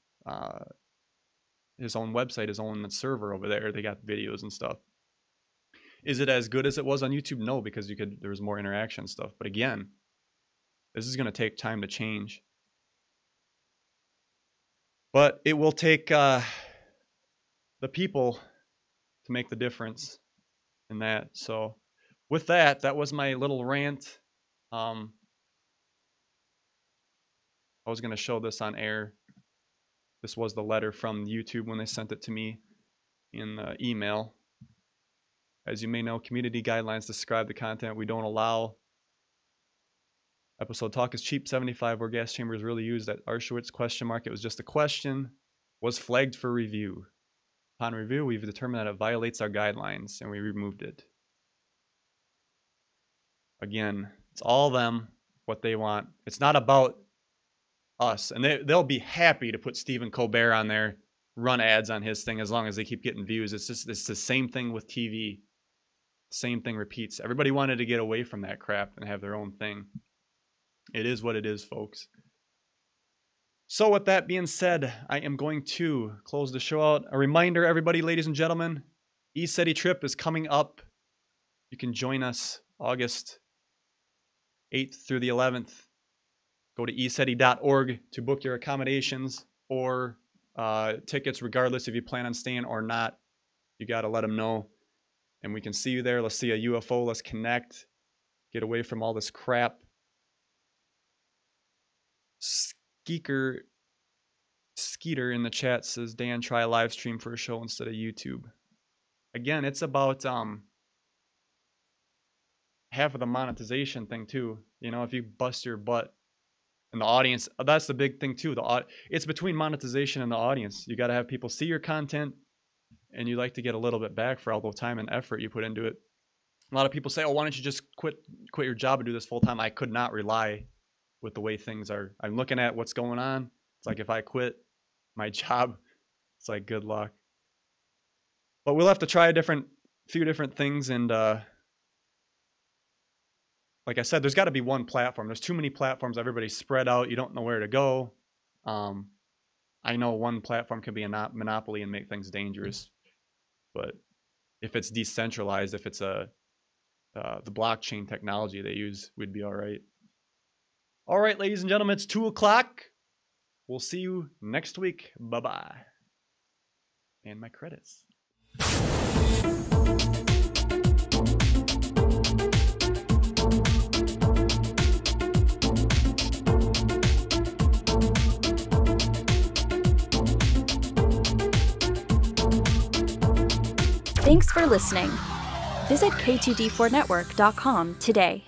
website, his own server over there. They got videos and stuff. Is it as good as it was on YouTube? No, because there was more interaction and stuff. But again, this is going to take time to change. But it will take the people to make the difference in that. So with that, that was my little rant. I was going to show this on air. This was the letter from YouTube when they sent it to me in the email. As you may know, community guidelines describe the content we don't allow. Episode Talk is Cheap 75, where gas chamber is really used at Auschwitz, ? It was just a question. Was flagged for review. Upon review, we've determined that it violates our guidelines, and we removed it. Again, it's all them, what they want. It's not about us. And they'll be happy to put Stephen Colbert on there, run ads on his thing as long as they keep getting views. It's the same thing with TV. Same thing repeats. Everybody wanted to get away from that crap and have their own thing. It is what it is, folks. So with that being said, I am going to close the show out. A reminder, everybody, ladies and gentlemen, ECETI trip is coming up. You can join us August 8th through the 11th. Go to ECETI.org to book your accommodations or tickets, regardless if you plan on staying or not. You got to let them know. And we can see you there. Let's see a UFO. Let's connect. Get away from all this crap. Skeeter in the chat says, Dan, try a live stream for a show instead of YouTube. Again, it's about half of the monetization thing too. You know, if you bust your butt in the audience, that's the big thing too. It's between monetization and the audience. You got to have people see your content, and you like to get a little bit back for all the time and effort you put into it. A lot of people say, oh, why don't you just quit your job and do this full time? I could not rely with the way things are. I'm looking at what's going on. It's like if I quit my job, it's like good luck. But we'll have to try a few different things. And like I said, there's got to be one platform. There's too many platforms. Everybody's spread out. You don't know where to go. I know one platform can be a monopoly and make things dangerous. But if it's decentralized, if it's the blockchain technology they use, we'd be all right. All right, ladies and gentlemen, it's 2 o'clock. We'll see you next week. Bye-bye. And my credits. Thanks for listening. Visit K2D4Network.com today.